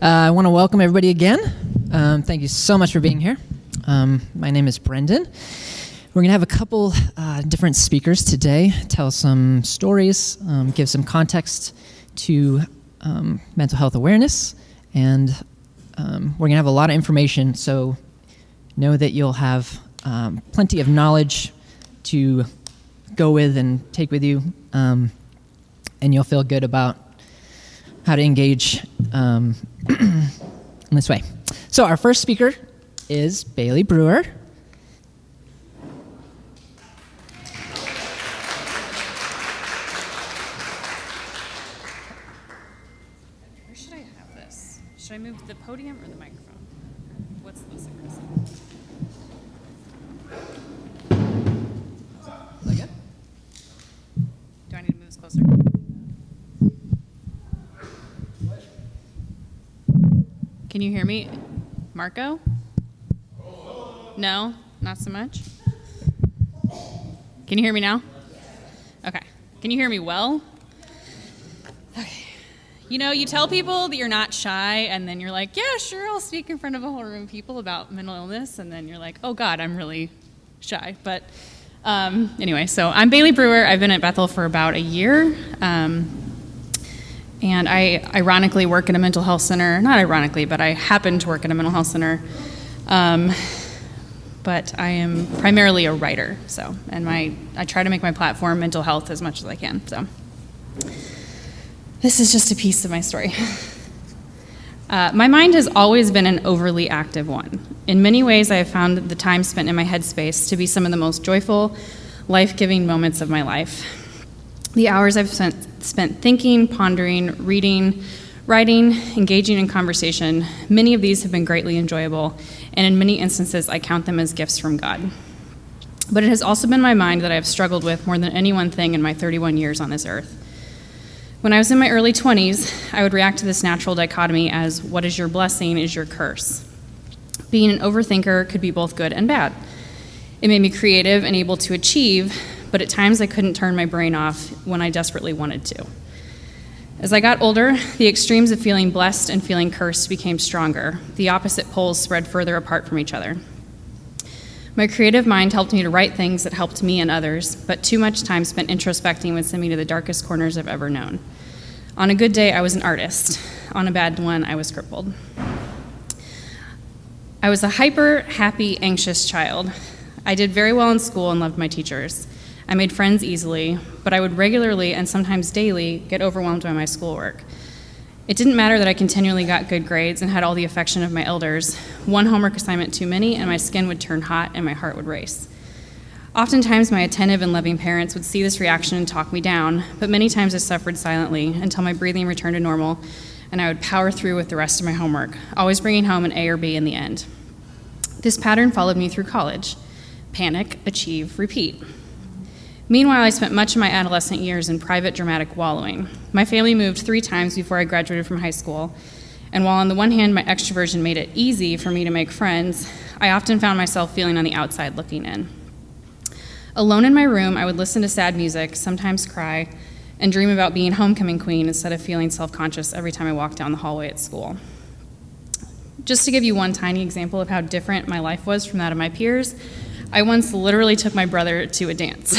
I want to welcome everybody again. Thank you so much for being here. My name is Brendan. We're going to have a couple different speakers today, tell some stories, give some context to mental health awareness, and we're going to have a lot of information, so know that you'll have plenty of knowledge to go with and take with you, and you'll feel good about how to engage in this way. So our first speaker is Bailey Brewer. Where should I have this? Should I move the podium or the microphone? What's this, Chris? Is that good? Do I need to move this closer? Can you hear me, Marco? No, not so much. Can you hear me now? Okay. Can you hear me well? Okay. You know, you tell people that you're not shy, and then you're like, yeah, sure, I'll speak in front of a whole room of people about mental illness, and then you're like, oh God, I'm really shy. But anyway, so I'm Bailey Brewer. I've been at Bethel for about a year. And I ironically work at a mental health center. Not ironically, but I happen to work at a mental health center. But I am primarily a writer. And I try to make my platform mental health as much as I can. So this is just a piece of my story. My mind has always been an overly active one. In many ways, I have found the time spent in my headspace to be some of the most joyful, life-giving moments of my life. The hours I've spent thinking, pondering, reading, writing, engaging in conversation, many of these have been greatly enjoyable, and in many instances I count them as gifts from God. But it has also been my mind that I have struggled with more than any one thing in my 31 years on this earth. When I was in my early 20s, I would react to this natural dichotomy as what is your blessing is your curse. Being an overthinker could be both good and bad. It made me creative and able to achieve, but at times I couldn't turn my brain off when I desperately wanted to. As I got older, the extremes of feeling blessed and feeling cursed became stronger. The opposite poles spread further apart from each other. My creative mind helped me to write things that helped me and others, but too much time spent introspecting would send me to the darkest corners I've ever known. On a good day, I was an artist. On a bad one, I was crippled. I was a hyper, happy, anxious child. I did very well in school and loved my teachers. I made friends easily, but I would regularly and sometimes daily get overwhelmed by my schoolwork. It didn't matter that I continually got good grades and had all the affection of my elders. One homework assignment too many, and my skin would turn hot and my heart would race. Oftentimes, my attentive and loving parents would see this reaction and talk me down, but many times I suffered silently until my breathing returned to normal, and I would power through with the rest of my homework, always bringing home an A or B in the end. This pattern followed me through college. Panic, achieve, repeat. Meanwhile, I spent much of my adolescent years in private dramatic wallowing. My family moved 3 times before I graduated from high school, and while on the one hand my extroversion made it easy for me to make friends, I often found myself feeling on the outside looking in. Alone in my room, I would listen to sad music, sometimes cry, and dream about being homecoming queen instead of feeling self-conscious every time I walked down the hallway at school. Just to give you one tiny example of how different my life was from that of my peers, I once literally took my brother to a dance.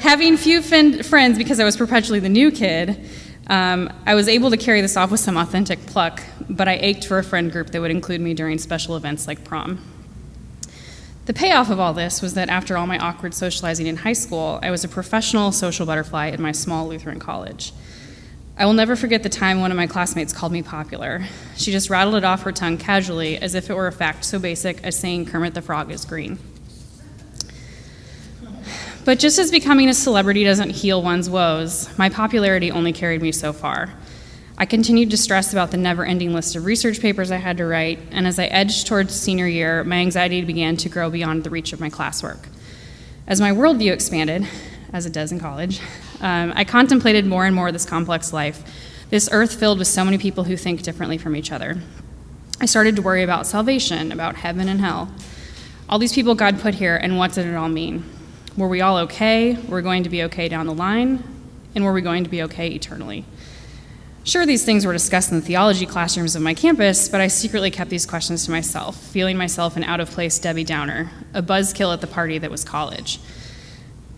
Having few friends because I was perpetually the new kid, I was able to carry this off with some authentic pluck, but I ached for a friend group that would include me during special events like prom. The payoff of all this was that after all my awkward socializing in high school, I was a professional social butterfly in my small Lutheran college. I will never forget the time one of my classmates called me popular. She just rattled it off her tongue casually as if it were a fact so basic as saying Kermit the Frog is green. But just as becoming a celebrity doesn't heal one's woes, my popularity only carried me so far. I continued to stress about the never-ending list of research papers I had to write, and as I edged towards senior year, my anxiety began to grow beyond the reach of my classwork. As my worldview expanded, as it does in college, I contemplated more and more this complex life, this earth filled with so many people who think differently from each other. I started to worry about salvation, about heaven and hell. All these people God put here, and what did it all mean? Were we all okay? Were we going to be okay down the line? And were we going to be okay eternally? Sure, these things were discussed in the theology classrooms of my campus, but I secretly kept these questions to myself, feeling myself an out-of-place Debbie Downer, a buzzkill at the party that was college.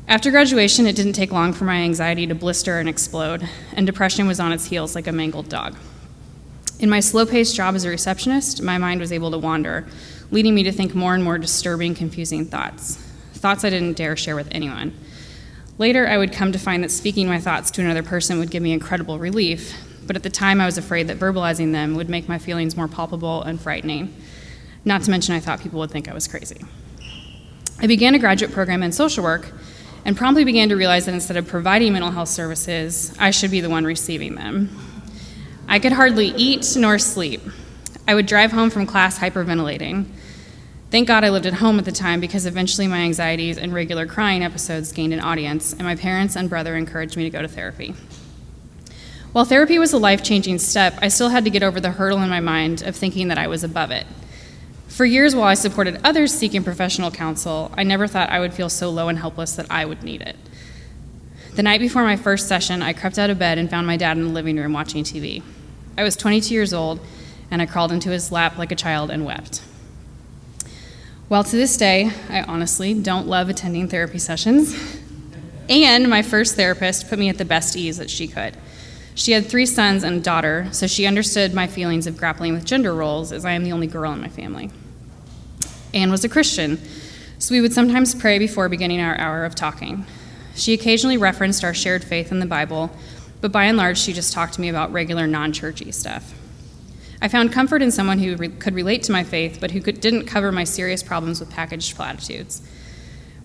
After graduation, it didn't take long for my anxiety to blister and explode, and depression was on its heels like a mangled dog. In my slow-paced job as a receptionist, my mind was able to wander, leading me to think more and more disturbing, confusing thoughts I didn't dare share with anyone. Later, I would come to find that speaking my thoughts to another person would give me incredible relief, but at the time I was afraid that verbalizing them would make my feelings more palpable and frightening. Not to mention I thought people would think I was crazy. I began a graduate program in social work and promptly began to realize that instead of providing mental health services, I should be the one receiving them. I could hardly eat nor sleep. I would drive home from class hyperventilating. Thank God I lived at home at the time because eventually my anxieties and regular crying episodes gained an audience, and my parents and brother encouraged me to go to therapy. While therapy was a life-changing step, I still had to get over the hurdle in my mind of thinking that I was above it. For years, while I supported others seeking professional counsel, I never thought I would feel so low and helpless that I would need it. The night before my first session, I crept out of bed and found my dad in the living room watching TV. I was 22 years old, and I crawled into his lap like a child and wept. Well, to this day, I honestly don't love attending therapy sessions, and my first therapist put me at the best ease that she could. She had 3 sons and a daughter, so she understood my feelings of grappling with gender roles, as I am the only girl in my family. Anne was a Christian, so we would sometimes pray before beginning our hour of talking. She occasionally referenced our shared faith in the Bible, but by and large, she just talked to me about regular non-churchy stuff. I found comfort in someone who could relate to my faith, but who didn't cover my serious problems with packaged platitudes.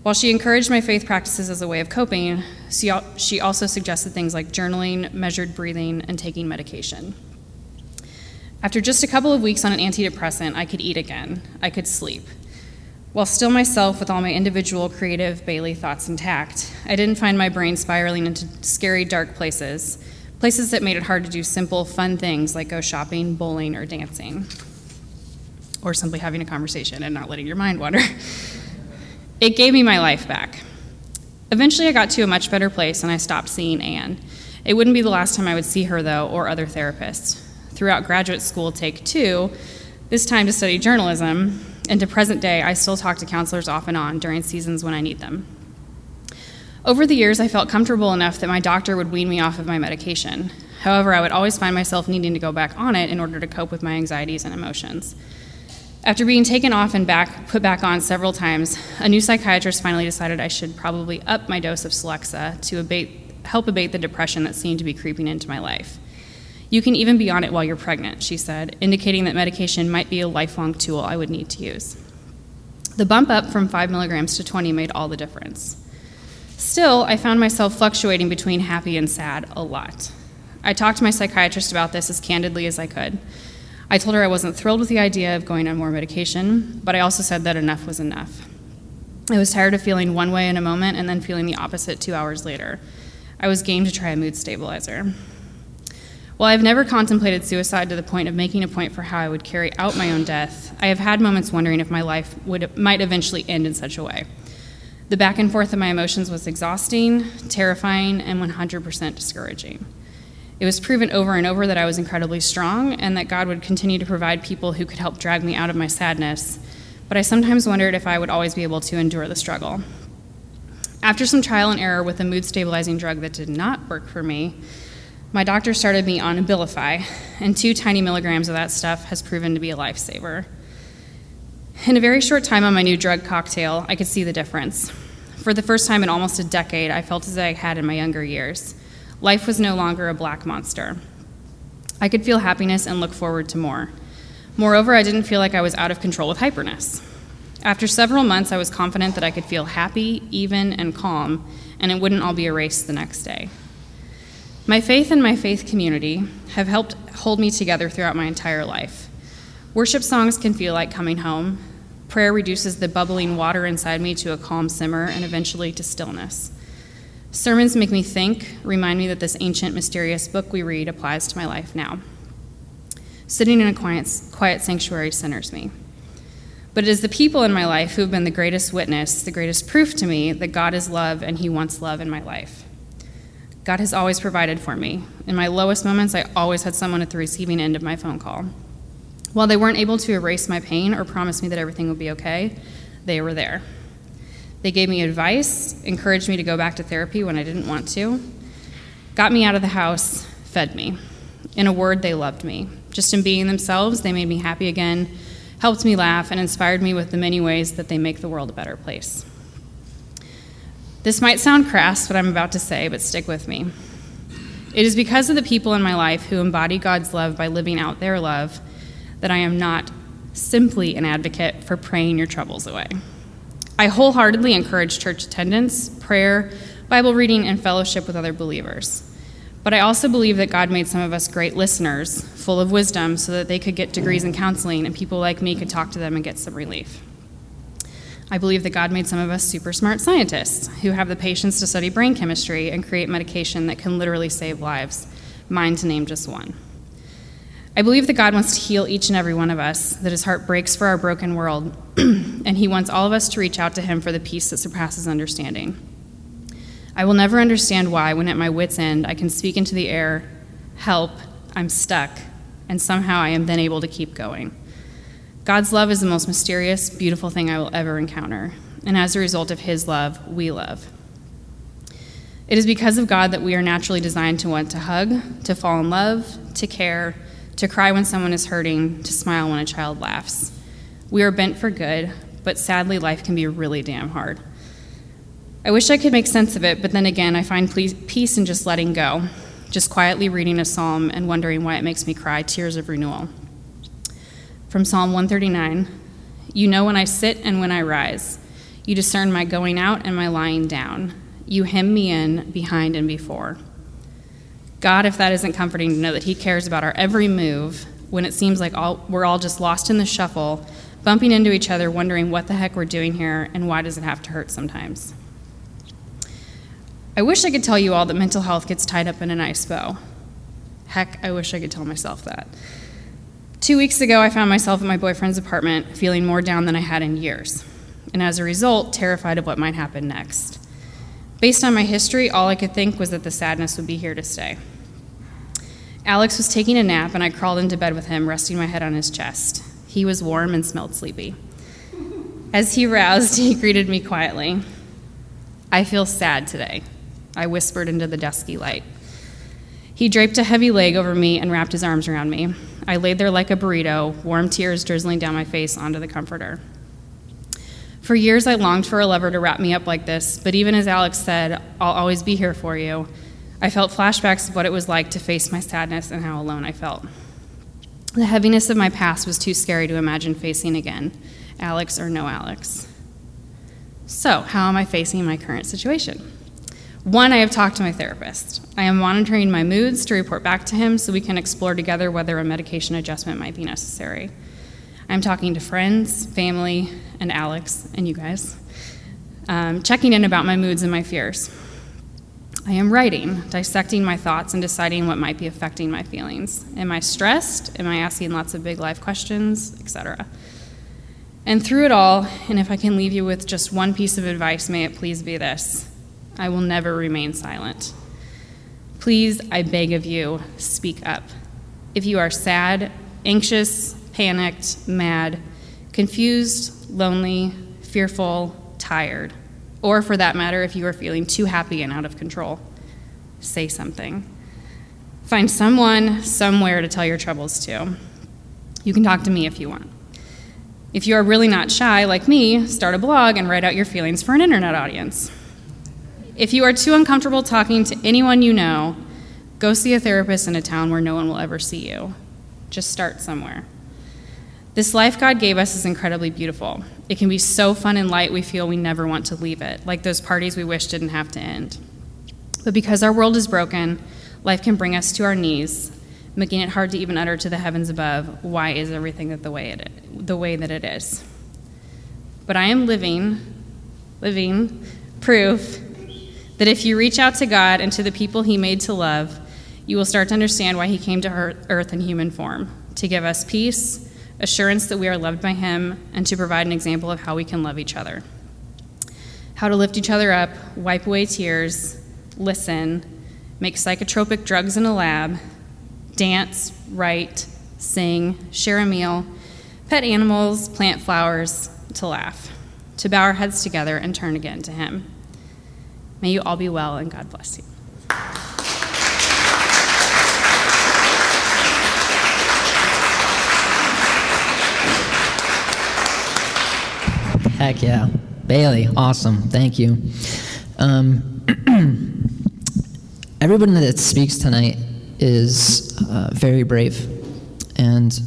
While she encouraged my faith practices as a way of coping, she also suggested things like journaling, measured breathing, and taking medication. After just a couple of weeks on an antidepressant, I could eat again. I could sleep. While still myself with all my individual creative Bailey thoughts intact, I didn't find my brain spiraling into scary, dark places that made it hard to do simple, fun things like go shopping, bowling, or dancing, or simply having a conversation and not letting your mind wander. It gave me my life back. Eventually, I got to a much better place, and I stopped seeing Anne. It wouldn't be the last time I would see her, though, or other therapists. Throughout graduate school, take 2, this time to study journalism, and to present day, I still talk to counselors off and on during seasons when I need them. Over the years, I felt comfortable enough that my doctor would wean me off of my medication. However, I would always find myself needing to go back on it in order to cope with my anxieties and emotions. After being taken off and put back on several times, a new psychiatrist finally decided I should probably up my dose of Celexa to help abate the depression that seemed to be creeping into my life. You can even be on it while you're pregnant, she said, indicating that medication might be a lifelong tool I would need to use. The bump up from 5 milligrams to 20 made all the difference. Still, I found myself fluctuating between happy and sad a lot. I talked to my psychiatrist about this as candidly as I could. I told her I wasn't thrilled with the idea of going on more medication, but I also said that enough was enough. I was tired of feeling one way in a moment and then feeling the opposite 2 hours later. I was game to try a mood stabilizer. While I've never contemplated suicide to the point of making a point for how I would carry out my own death, I have had moments wondering if my life might eventually end in such a way. The back and forth of my emotions was exhausting, terrifying, and 100% discouraging. It was proven over and over that I was incredibly strong and that God would continue to provide people who could help drag me out of my sadness, but I sometimes wondered if I would always be able to endure the struggle. After some trial and error with a mood-stabilizing drug that did not work for me, my doctor started me on Abilify, and 2 tiny milligrams of that stuff has proven to be a lifesaver. In a very short time on my new drug cocktail, I could see the difference. For the first time in almost a decade, I felt as I had in my younger years. Life was no longer a black monster. I could feel happiness and look forward to more. Moreover, I didn't feel like I was out of control with hyperness. After several months, I was confident that I could feel happy, even, and calm, and it wouldn't all be erased the next day. My faith and my faith community have helped hold me together throughout my entire life. Worship songs can feel like coming home. Prayer reduces the bubbling water inside me to a calm simmer and eventually to stillness. Sermons make me think, remind me that this ancient, mysterious book we read applies to my life now. Sitting in a quiet sanctuary centers me. But it is the people in my life who have been the greatest witness, the greatest proof to me that God is love and he wants love in my life. God has always provided for me. In my lowest moments, I always had someone at the receiving end of my phone call. While they weren't able to erase my pain or promise me that everything would be okay, they were there. They gave me advice, encouraged me to go back to therapy when I didn't want to, got me out of the house, fed me. In a word, they loved me. Just in being themselves, they made me happy again, helped me laugh, and inspired me with the many ways that they make the world a better place. This might sound crass, what I'm about to say, but stick with me. It is because of the people in my life who embody God's love by living out their love that I am not simply an advocate for praying your troubles away. I wholeheartedly encourage church attendance, prayer, Bible reading, and fellowship with other believers. But I also believe that God made some of us great listeners, full of wisdom, so that they could get degrees in counseling and people like me could talk to them and get some relief. I believe that God made some of us super smart scientists who have the patience to study brain chemistry and create medication that can literally save lives, mine to name just one. I believe that God wants to heal each and every one of us, that his heart breaks for our broken world, and he wants all of us to reach out to him for the peace that surpasses understanding. I will never understand why, when at my wit's end, I can speak into the air, help, I'm stuck, and somehow I am then able to keep going. God's love is the most mysterious, beautiful thing I will ever encounter, and as a result of his love, we love. It is because of God that we are naturally designed to want to hug, to fall in love, to care, to cry when someone is hurting, to smile when a child laughs. We are bent for good, but sadly, life can be really damn hard. I wish I could make sense of it, but then again, I find peace in just letting go, just quietly reading a psalm and wondering why it makes me cry tears of renewal. From Psalm 139, you know when I sit and when I rise. You discern my going out and my lying down. You hem me in behind and before. God, if that isn't comforting to know that he cares about our every move when it seems like we're all just lost in the shuffle, bumping into each other, wondering what the heck we're doing here and why does it have to hurt sometimes. I wish I could tell you all that mental health gets tied up in a nice bow. Heck, I wish I could tell myself that. 2 weeks ago, I found myself at my boyfriend's apartment feeling more down than I had in years, and as a result, terrified of what might happen next. Based on my history, all I could think was that the sadness would be here to stay. Alex was taking a nap, and I crawled into bed with him, resting my head on his chest. He was warm and smelled sleepy. As he roused, he greeted me quietly. I feel sad today, I whispered into the dusky light. He draped a heavy leg over me and wrapped his arms around me. I laid there like a burrito, warm tears drizzling down my face onto the comforter. For years, I longed for a lover to wrap me up like this, but even as Alex said, I'll always be here for you, I felt flashbacks of what it was like to face my sadness and how alone I felt. The heaviness of my past was too scary to imagine facing again, Alex or no Alex. So, how am I facing my current situation? 1, I have talked to my therapist. I am monitoring my moods to report back to him so we can explore together whether a medication adjustment might be necessary. I'm talking to friends, family, and Alex, and you guys, checking in about my moods and my fears. I am writing, dissecting my thoughts and deciding what might be affecting my feelings. Am I stressed? Am I asking lots of big life questions, etc.? And through it all, and if I can leave you with just one piece of advice, may it please be this: I will never remain silent. Please, I beg of you, speak up. If you are sad, anxious, panicked, mad, confused, lonely, fearful, tired, or for that matter, if you are feeling too happy and out of control, say something. Find someone, somewhere to tell your troubles to. You can talk to me if you want. If you are really not shy, like me, start a blog and write out your feelings for an internet audience. If you are too uncomfortable talking to anyone you know, go see a therapist in a town where no one will ever see you. Just start somewhere. This life God gave us is incredibly beautiful. It can be so fun and light we feel we never want to leave it, like those parties we wish didn't have to end. But because our world is broken, life can bring us to our knees, making it hard to even utter to the heavens above, why is everything the way that it is? But I am living proof that if you reach out to God and to the people he made to love, you will start to understand why he came to earth in human form, to give us peace, assurance that we are loved by him, and to provide an example of how we can love each other. How to lift each other up, wipe away tears, listen, make psychotropic drugs in a lab, dance, write, sing, share a meal, pet animals, plant flowers, to laugh, to bow our heads together and turn again to Him. May you all be well, and God bless you. Heck yeah. Bailey, awesome. Thank you. Everybody that speaks tonight is very brave. And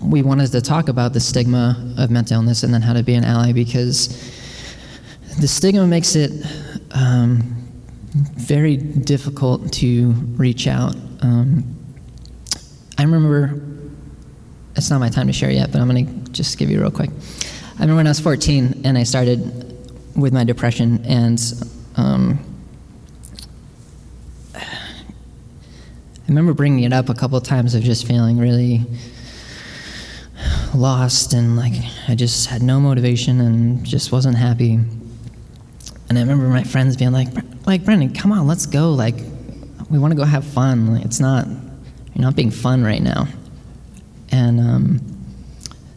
we wanted to talk about the stigma of mental illness and then how to be an ally, because the stigma makes it very difficult to reach out. I remember, it's not my time to share yet, but I'm going to just give you real quick. I remember when I was 14 and I started with my depression, and I remember bringing it up a couple of times of just feeling really lost and like I just had no motivation and just wasn't happy. And I remember my friends being like Brendan, come on, let's go. Like, we want to go have fun. Like, you're not being fun right now. And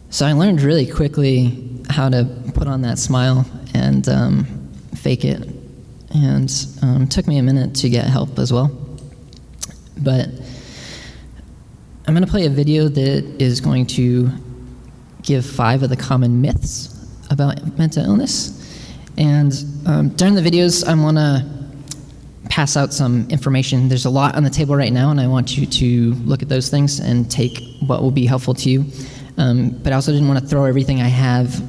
so I learned really quickly how to put on that smile and fake it. And it took me a minute to get help as well. But I'm going to play a video that is going to give 5 of the common myths about mental illness. And during the videos, I'm going to pass out some information. There's a lot on the table right now, and I want you to look at those things and take what will be helpful to you. But I also didn't want to throw everything I have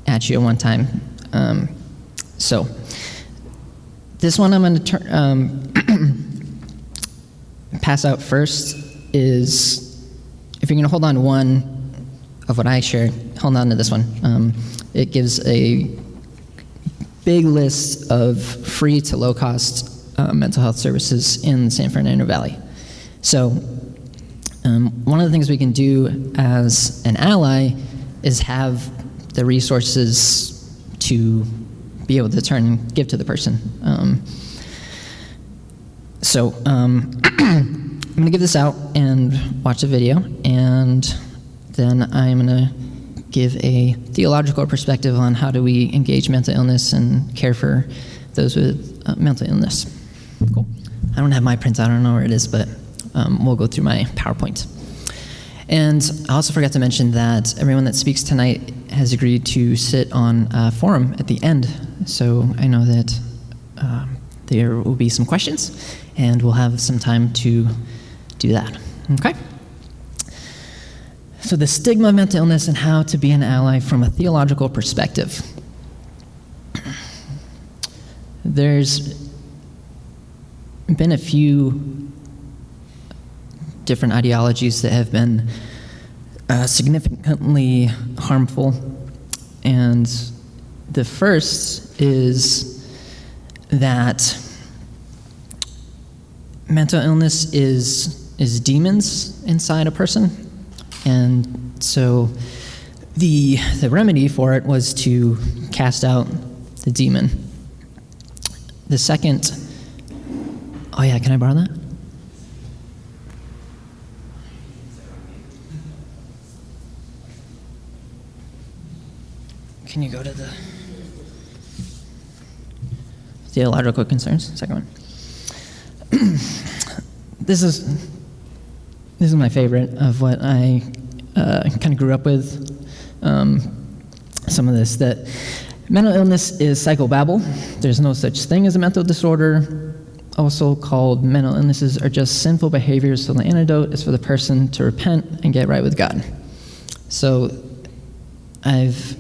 at you at one time. So this one I'm going to pass out first is, if you're going to hold on to one of what I shared, hold on to this one. It gives a big list of free to low-cost mental health services in the San Fernando Valley. So one of the things we can do as an ally is have the resources to be able to turn and give to the person. So I'm going to give this out and watch the video, and then I'm going to give a theological perspective on how do we engage mental illness and care for those with mental illness. Cool. I don't have my printout, I don't know where it is, but we'll go through my PowerPoint. And I also forgot to mention that everyone that speaks tonight has agreed to sit on a forum at the end. So I know that there will be some questions, and we'll have some time to do that. Okay? So the stigma of mental illness and how to be an ally from a theological perspective. There's been a few different ideologies that have been significantly harmful. And the first is that mental illness is demons inside a person. And so the remedy for it was to cast out the demon. The second, oh yeah, can I borrow that? Can you go to the theological concerns? Second one. This is my favorite of what I kind of grew up with. Some of this, that mental illness is psychobabble. There's no such thing as a mental disorder. Also called mental illnesses are just sinful behaviors, so the antidote is for the person to repent and get right with God. So I've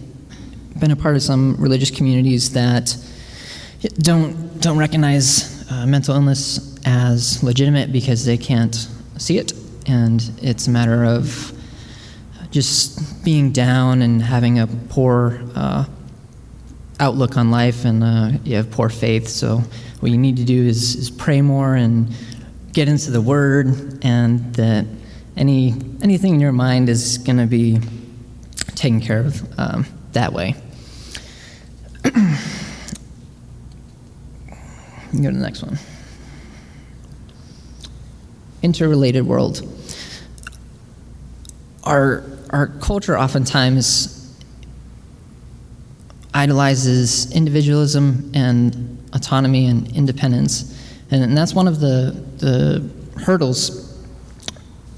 been a part of some religious communities that don't recognize mental illness as legitimate because they can't see it, and it's a matter of just being down and having a poor outlook on life, and you have poor faith. So what you need to do is pray more and get into the Word, and that anything in your mind is going to be taken care of that way. You can go to the next one. interrelated world. Our culture oftentimes idolizes individualism and autonomy and independence, and that's one of the hurdles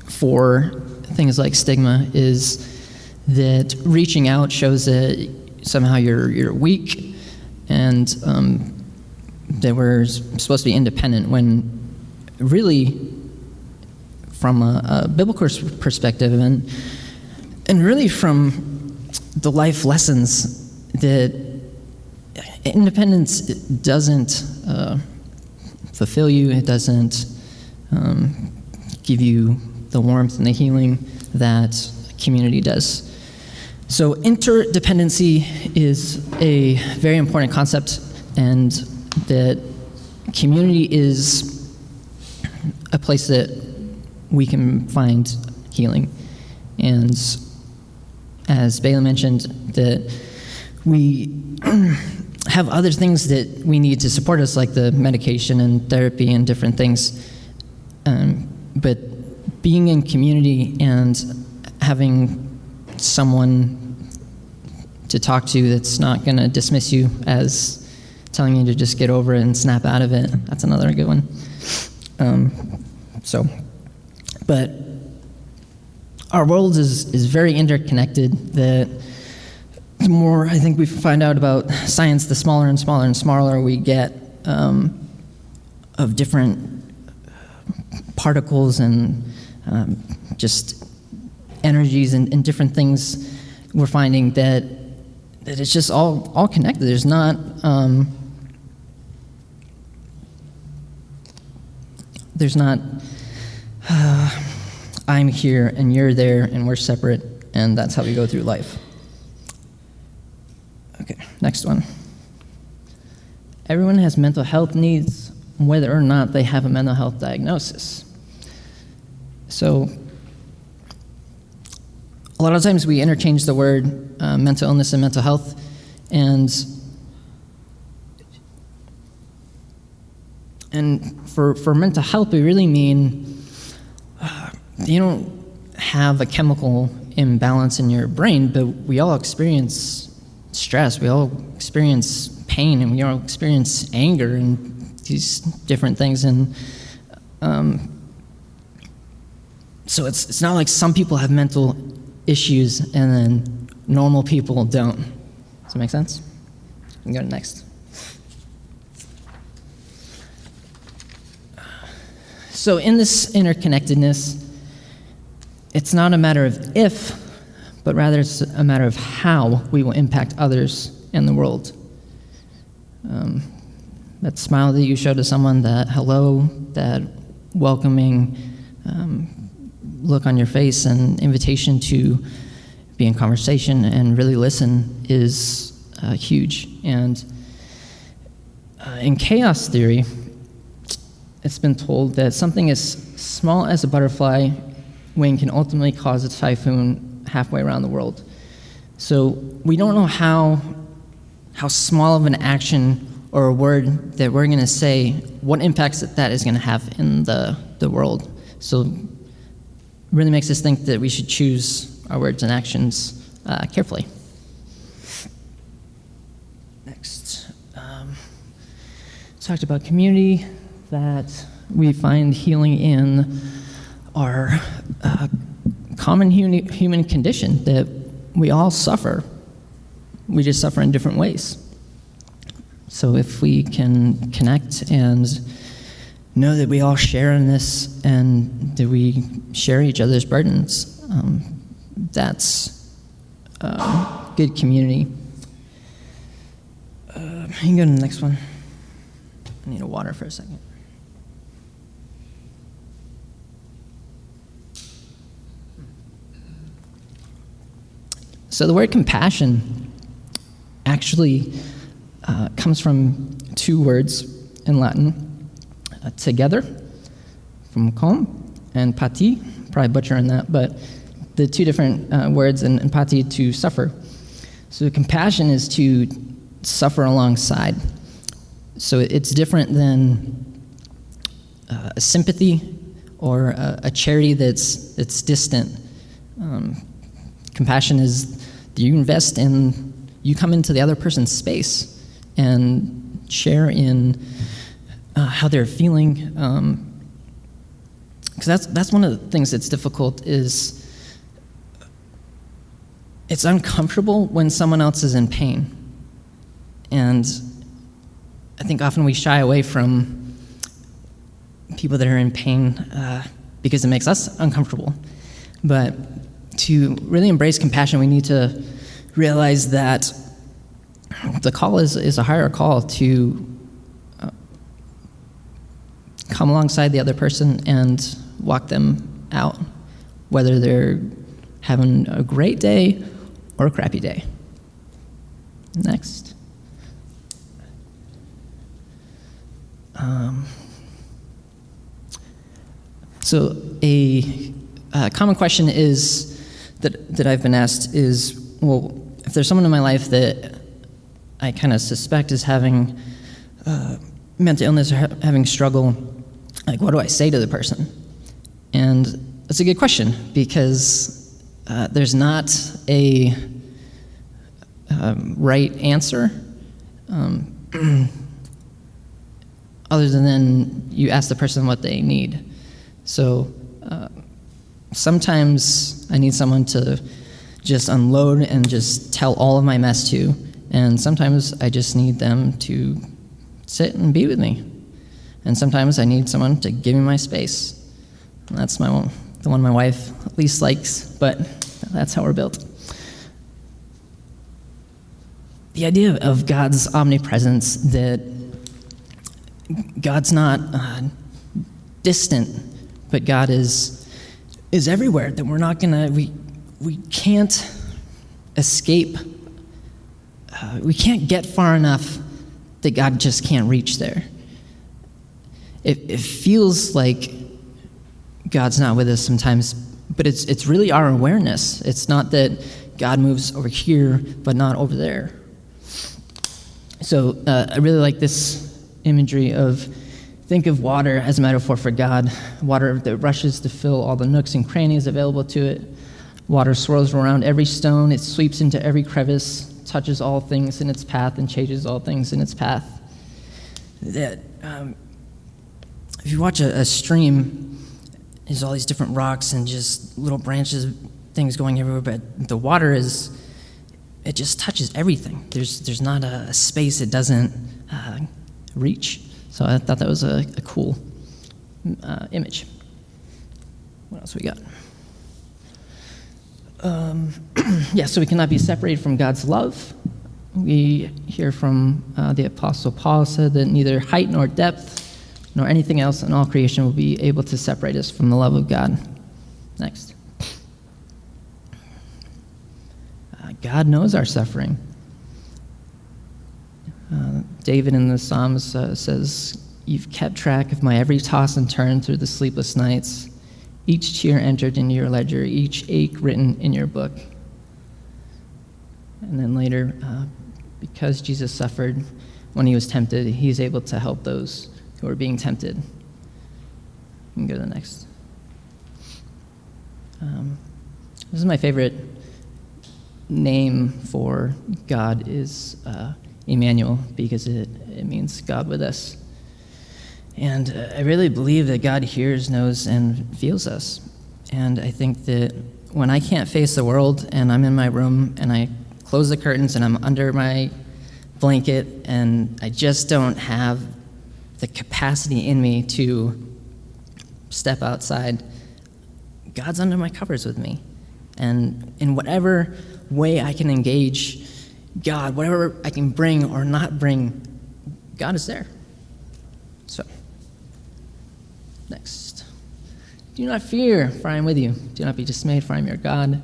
for things like stigma, is that reaching out shows that somehow you're weak, and that we're supposed to be independent, when really, from a biblical perspective, and really from the life lessons, that independence doesn't fulfill you, it doesn't give you the warmth and the healing that community does. So interdependency is a very important concept, and that community is a place that we can find healing. And as Bailey mentioned, that we have other things that we need to support us, like the medication and therapy and different things. But being in community and having someone to talk to that's not going to dismiss you as telling you to just get over it and snap out of it, that's another good one. But our world is very interconnected. That the more I think we find out about science, the smaller and smaller and smaller we get of different particles and just energies and different things. We're finding that it's just all connected. There's not I'm here and you're there and we're separate, and that's how we go through life. Okay, next one. Everyone has mental health needs, whether or not they have a mental health diagnosis. So a lot of times we interchange the word mental illness and mental health, and for mental health, we really mean you don't have a chemical imbalance in your brain, but we all experience stress, we all experience pain, and we all experience anger and these different things. And so it's not like some people have mental issues and then normal people don't. Does that make sense? We can go to next. So in this interconnectedness, it's not a matter of if, but rather it's a matter of how we will impact others and the world. That smile that you show to someone, that hello, that welcoming look on your face and invitation to be in conversation and really listen is huge. And in chaos theory, it's been told that something as small as a butterfly wing can ultimately cause a typhoon halfway around the world. So we don't know how small of an action or a word that we're going to say, what impacts that is going to have in the world. So it really makes us think that we should choose our words and actions carefully. Next. Talked about community, that we find healing in our common human condition, that we all suffer. We just suffer in different ways. So if we can connect and know that we all share in this and that we share each other's burdens, that's good community. You can go to the next one. I need a water for a second. So the word compassion actually comes from two words in Latin, together, from com, and pati, probably butchering that, but the two different words, and pati, to suffer. So compassion is to suffer alongside. So it's different than sympathy or a charity that's distant. Compassion is you invest in, you come into the other person's space and share in how they're feeling. Because that's one of the things that's difficult is it's uncomfortable when someone else is in pain. And I think often we shy away from people that are in pain because it makes us uncomfortable. But to really embrace compassion, we need to realize that the call is a higher call to come alongside the other person and walk them out, whether they're having a great day or a crappy day. Next. So a common question is that I've been asked is, well, if there's someone in my life that I kind of suspect is having mental illness or having struggle, like, what do I say to the person? And that's a good question, because there's not a right answer, other than you ask the person what they need. So sometimes I need someone to just unload and just tell all of my mess to, and sometimes I just need them to sit and be with me. And sometimes I need someone to give me my space. And that's the one my wife least likes, but that's how we're built. The idea of God's omnipresence, that God's not distant, but God is everywhere, that we're not gonna, we can't escape, we can't get far enough that God just can't reach there. It feels like God's not with us sometimes, but it's really our awareness. It's not that God moves over here, but not over there. So I really like this imagery of, think of water as a metaphor for God. Water that rushes to fill all the nooks and crannies available to it. Water swirls around every stone. It sweeps into every crevice, touches all things in its path, and changes all things in its path. That if you watch a stream, there's all these different rocks and just little branches, things going everywhere, but the water it just touches everything. There's not a space it doesn't reach. So I thought that was a cool image. What else we got? So we cannot be separated from God's love. We hear from the Apostle Paul said that neither height nor depth nor anything else in all creation will be able to separate us from the love of God. Next. God knows our suffering. David in the Psalms says, "You've kept track of my every toss and turn through the sleepless nights, each tear entered into your ledger, each ache written in your book." And then later, because Jesus suffered when he was tempted, he's able to help those who are being tempted. You can go to the next. This is my favorite name for God is Emmanuel, because it means God with us. And I really believe that God hears, knows, and feels us. And I think that when I can't face the world and I'm in my room and I close the curtains and I'm under my blanket and I just don't have the capacity in me to step outside, God's under my covers with me. And in whatever way I can engage God, whatever I can bring or not bring, God is there. So, next. Do not fear, for I am with you. Do not be dismayed, for I am your God.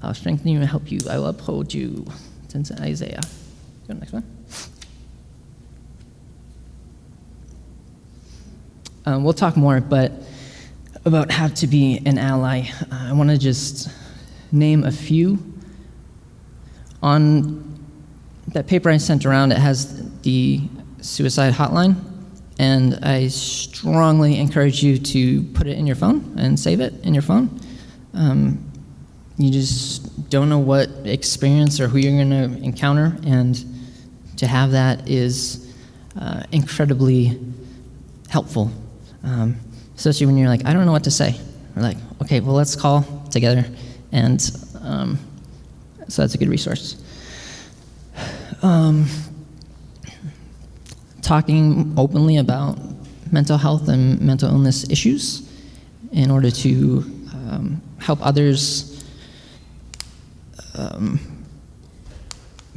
I'll strengthen you and help you. I will uphold you. It's in Isaiah. Go to the next one. We'll talk more, but about how to be an ally. I want to just name a few. On that paper I sent around, it has the suicide hotline, And I strongly encourage you to put it in your phone and save it in your phone. You just don't know what experience or who you're going to encounter, and to have that is incredibly helpful, especially when you're like, I don't know what to say. We're like, okay, well, let's call together, and so that's a good resource. Talking openly about mental health and mental illness issues in order to help others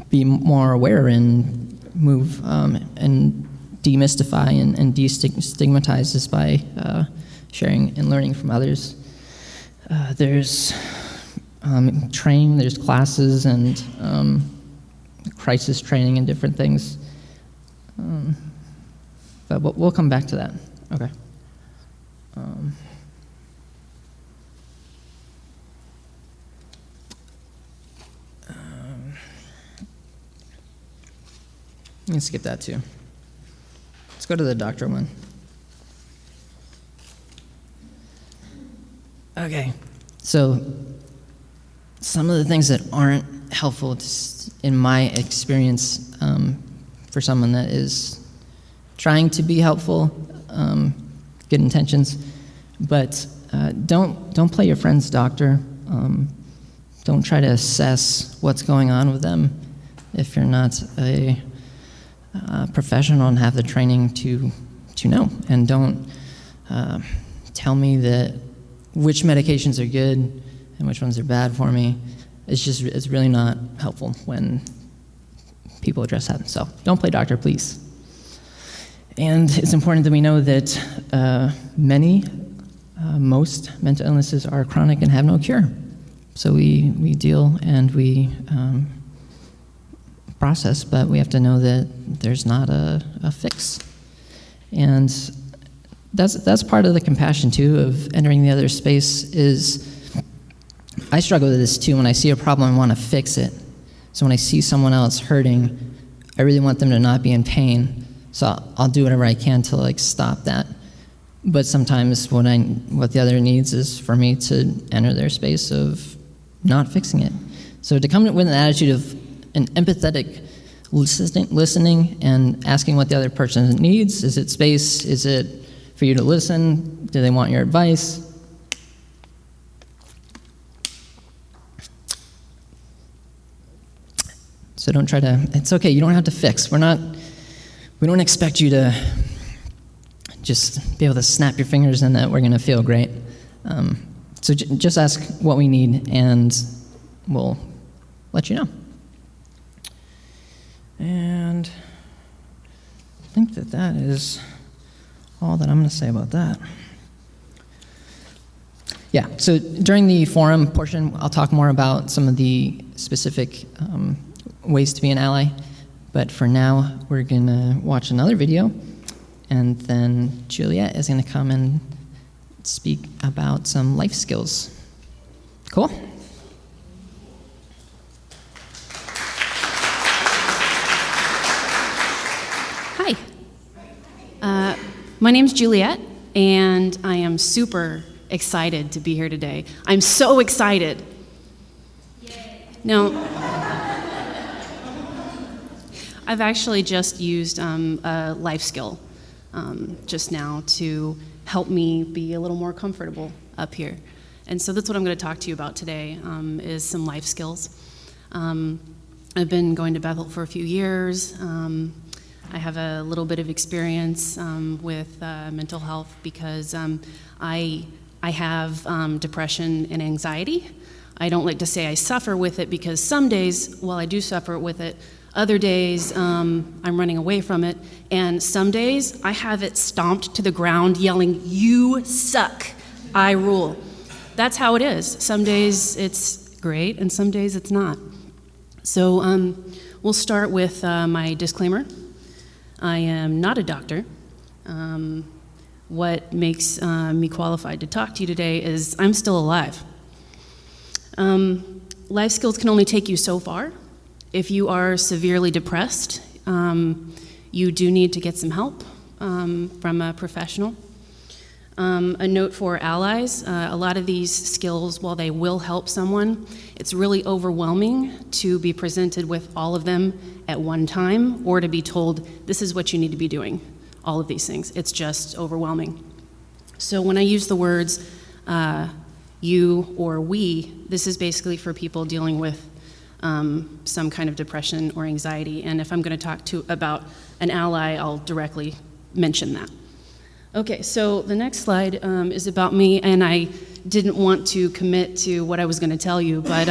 be more aware and move and demystify and destigmatize this by sharing and learning from others. There's training, there's classes and crisis training and different things. But we'll come back to that. Okay. You can skip that too. Let's go to the doctor one. Okay, so some of the things that aren't helpful, in my experience, for someone that is trying to be helpful, good intentions, but don't play your friend's doctor. Don't try to assess what's going on with them if you're not a professional and have the training to know. And don't tell me that which medications are good and which ones are bad for me. It's really not helpful when people address that. So don't play doctor, please. And it's important that we know that most mental illnesses are chronic and have no cure. So we deal and we process, but we have to know that there's not a fix. And that's part of the compassion too of entering the other space. Is I struggle with this too. When I see a problem, I want to fix it. So when I see someone else hurting, I really want them to not be in pain. So I'll do whatever I can to stop that. But sometimes what the other needs is for me to enter their space of not fixing it. So to come with an attitude of an empathetic listening and asking what the other person needs. Is it space? Is it for you to listen? Do they want your advice? So don't try to, it's okay, you don't have to fix. We don't expect you to just be able to snap your fingers and that we're going to feel great. So just ask what we need and we'll let you know. And I think that is all that I'm going to say about that. Yeah, so during the forum portion, I'll talk more about some of the specific ways to be an ally. But for now, we're going to watch another video, and then Juliet is going to come and speak about some life skills. Cool? Hi. My name's Juliet, and I am super excited to be here today. I'm so excited. Yay. Now, I've actually just used a life skill just now to help me be a little more comfortable up here. And so that's what I'm going to talk to you about today, is some life skills. I've been going to Bethel for a few years. I have a little bit of experience with mental health because I have depression and anxiety. I don't like to say I suffer with it because some days, while I do suffer with it, other days I'm running away from it, and some days I have it stomped to the ground yelling, "You suck, I rule." That's how it is. Some days it's great and some days it's not. So we'll start with my disclaimer. I am not a doctor. What makes me qualified to talk to you today is I'm still alive. Life skills can only take you so far. If you are severely depressed, you do need to get some help. from a professional. A note for allies, a lot of these skills, while they will help someone, it's really overwhelming to be presented with all of them at one time or to be told, this is what you need to be doing, all of these things. It's just overwhelming. So when I use the words you or we, this is basically for people dealing with some kind of depression or anxiety. And if I'm going to talk about an ally, I'll directly mention that. Okay, so the next slide is about me, and I didn't want to commit to what I was going to tell you, but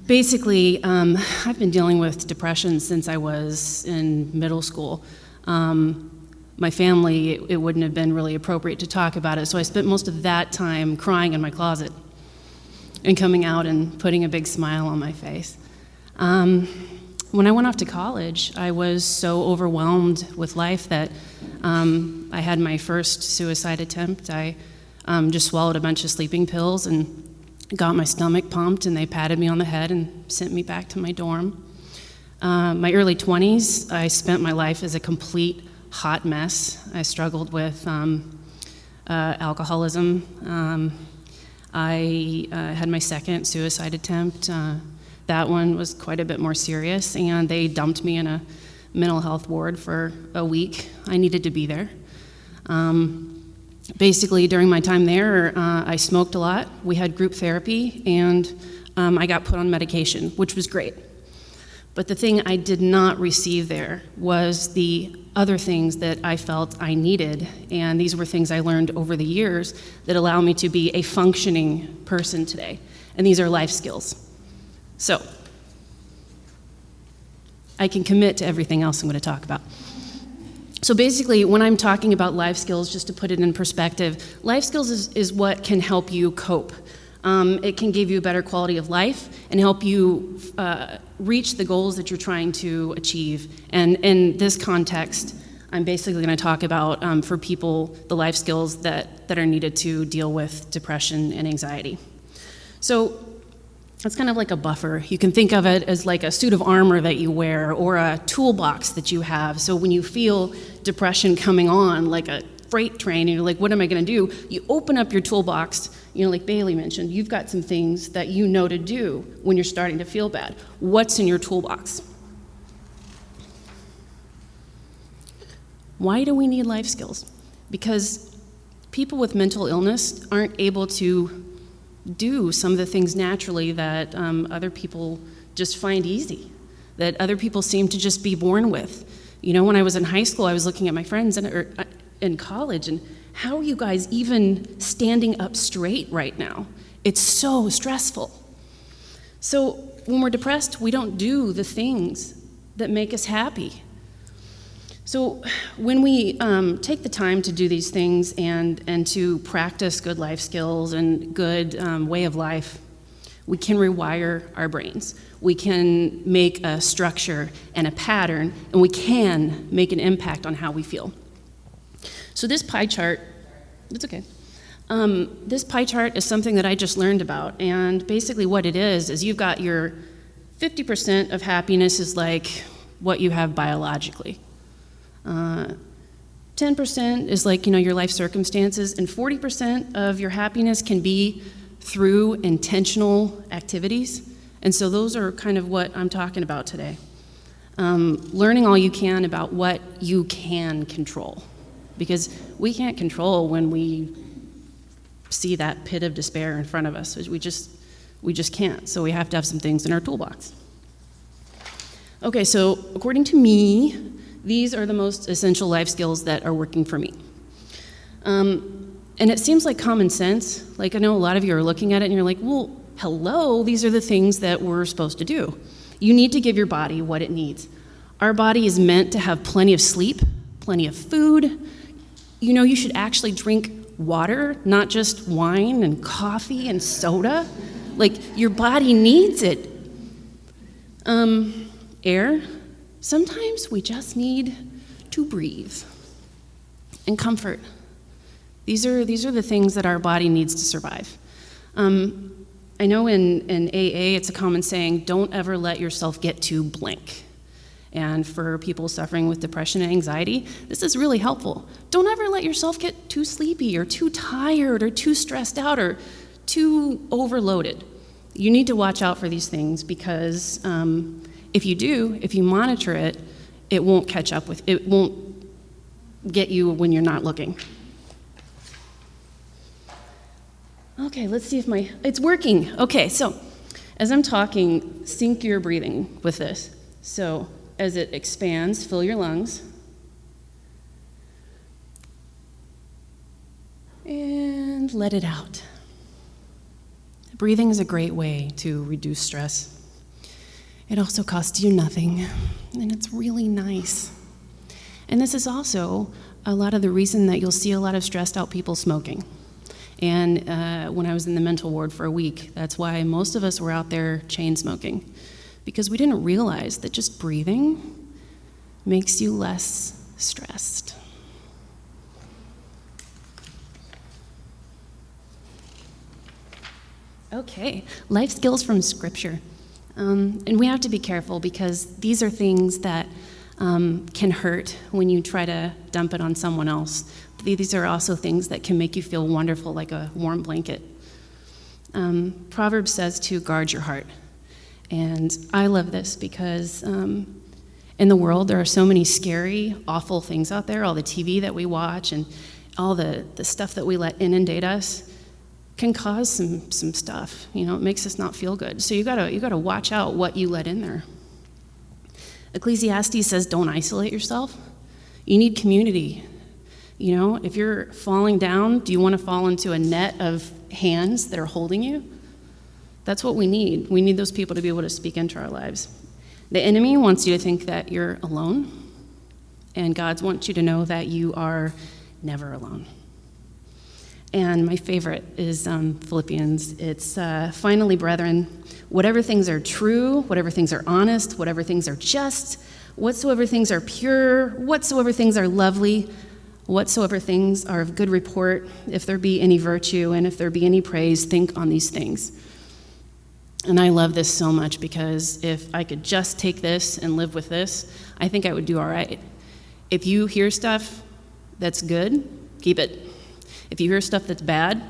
basically, I've been dealing with depression since I was in middle school. My family, it wouldn't have been really appropriate to talk about it, so I spent most of that time crying in my closet and coming out and putting a big smile on my face. When I went off to college, I was so overwhelmed with life that I had my first suicide attempt. I just swallowed a bunch of sleeping pills and got my stomach pumped, and they patted me on the head and sent me back to my dorm. My early 20s, I spent my life as a complete hot mess. I struggled with alcoholism. I had my second suicide attempt. That one was quite a bit more serious, and they dumped me in a mental health ward for a week. I needed to be there. Basically, during my time there, I smoked a lot. We had group therapy, and I got put on medication, which was great. But the thing I did not receive there was the other things that I felt I needed, and these were things I learned over the years that allow me to be a functioning person today, and these are life skills. So, I can commit to everything else I'm going to talk about. So basically, when I'm talking about life skills, just to put it in perspective, life skills is what can help you cope. It can give you a better quality of life and help you reach the goals that you're trying to achieve. And in this context, I'm basically going to talk about, for people, the life skills that are needed to deal with depression and anxiety. So it's kind of like a buffer. You can think of it as like a suit of armor that you wear or a toolbox that you have. So when you feel depression coming on like a freight train and you're like, what am I going to do? You open up your toolbox, like Bailey mentioned, you've got some things that you know to do when you're starting to feel bad. What's in your toolbox? Why do we need life skills? Because people with mental illness aren't able to do some of the things naturally that other people just find easy, that other people seem to just be born with. When I was in high school, I was looking at my friends in college, and how are you guys even standing up straight right now? It's so stressful. So when we're depressed, we don't do the things that make us happy. So when we take the time to do these things and to practice good life skills and good way of life, we can rewire our brains. We can make a structure and a pattern, and we can make an impact on how we feel. So this pie chart, it's okay. This pie chart is something that I just learned about, and basically what it is you've got your 50% of happiness is like what you have biologically. 10% is like, your life circumstances, and 40% of your happiness can be through intentional activities. And so those are kind of what I'm talking about today. Learning all you can about what you can control. Because we can't control when we see that pit of despair in front of us. We just can't. So we have to have some things in our toolbox. Okay, so according to me, these are the most essential life skills that are working for me. And it seems like common sense. Like, I know a lot of you are looking at it and you're like, well, hello, these are the things that we're supposed to do. You need to give your body what it needs. Our body is meant to have plenty of sleep, plenty of food. You should actually drink water, not just wine and coffee and soda. Like, your body needs it. Air. Sometimes we just need to breathe and comfort. These are the things that our body needs to survive. I know in AA it's a common saying, don't ever let yourself get too blank. And for people suffering with depression and anxiety, this is really helpful. Don't ever let yourself get too sleepy or too tired or too stressed out or too overloaded. You need to watch out for these things because if you monitor it, it won't catch up with, it won't get you when you're not looking. Okay, let's see if it's working. Okay, so as I'm talking, sync your breathing with this. So as it expands, fill your lungs. And let it out. Breathing is a great way to reduce stress. It also costs you nothing, and it's really nice. And this is also a lot of the reason that you'll see a lot of stressed out people smoking. And when I was in the mental ward for a week, that's why most of us were out there chain smoking, because we didn't realize that just breathing makes you less stressed. Okay, life skills from Scripture. And we have to be careful because these are things that can hurt when you try to dump it on someone else. These are also things that can make you feel wonderful, like a warm blanket. Proverbs says to guard your heart. And I love this because in the world there are so many scary, awful things out there. All the TV that we watch and all the stuff that we let inundate us can cause some stuff. You know, it makes us not feel good. So you gotta watch out what you let in there. Ecclesiastes says don't isolate yourself. You need community. You know, if you're falling down, do you want to fall into a net of hands that are holding you? That's what we need. We need those people to be able to speak into our lives. The enemy wants you to think that you're alone, and God wants you to know that you are never alone. And my favorite is Philippians. It's, finally, brethren, whatever things are true, whatever things are honest, whatever things are just, whatsoever things are pure, whatsoever things are lovely, whatsoever things are of good report, if there be any virtue and if there be any praise, think on these things. And I love this so much because if I could just take this and live with this, I think I would do all right. If you hear stuff that's good, keep it. If you hear stuff that's bad,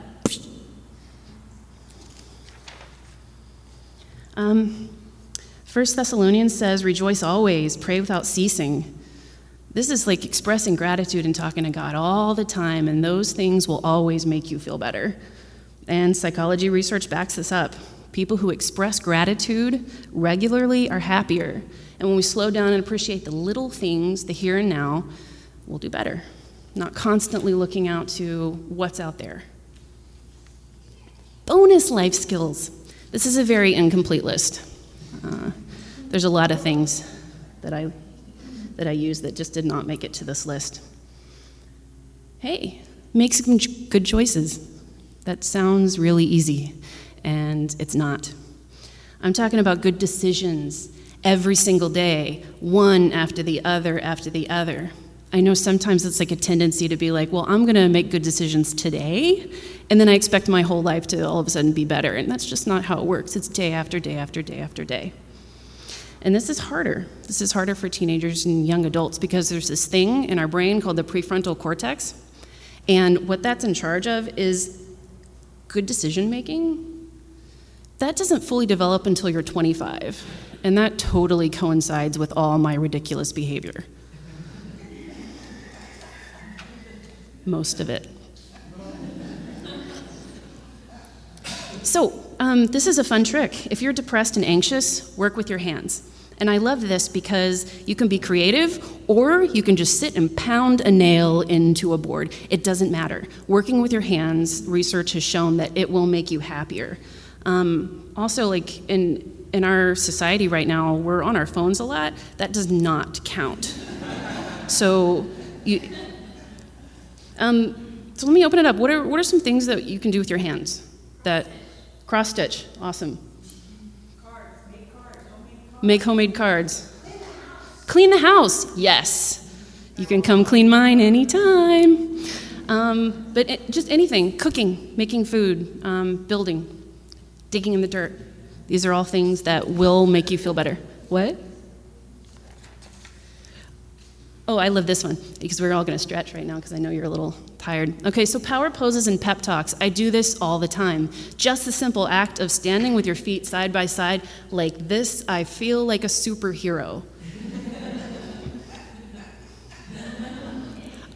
1 Thessalonians says, rejoice always, pray without ceasing. This is like expressing gratitude and talking to God all the time, and those things will always make you feel better. And psychology research backs this up. People who express gratitude regularly are happier. And when we slow down and appreciate the little things, the here and now, we'll do better. Not constantly looking out to what's out there. Bonus life skills. This is a very incomplete list. There's a lot of things that I use that just did not make it to this list. Hey, make some good choices. That sounds really easy, and it's not. I'm talking about good decisions every single day, one after the other after the other. I know sometimes it's like a tendency to be like, well, I'm going to make good decisions today, and then I expect my whole life to all of a sudden be better, and that's just not how it works. It's day after day after day after day. And this is harder. This is harder for teenagers and young adults because there's this thing in our brain called the prefrontal cortex, and what that's in charge of is good decision making. That doesn't fully develop until you're 25, and that totally coincides with all my ridiculous behavior. Most of it. So, this is a fun trick. If you're depressed and anxious, work with your hands. And I love this because you can be creative, or you can just sit and pound a nail into a board. It doesn't matter. Working with your hands, research has shown that it will make you happier. Also, like in our society right now, we're on our phones a lot. That does not count. So let me open it up. What are some things that you can do with your hands? That cross stitch, awesome. Make homemade cards. Clean the house, yes. You can come clean mine anytime. But just anything, cooking, making food, building, digging in the dirt. These are all things that will make you feel better. What? Oh, I love this one because we're all going to stretch right now because I know you're a little tired. Okay, so power poses and pep talks. I do this all the time. Just the simple act of standing with your feet side by side like this, I feel like a superhero.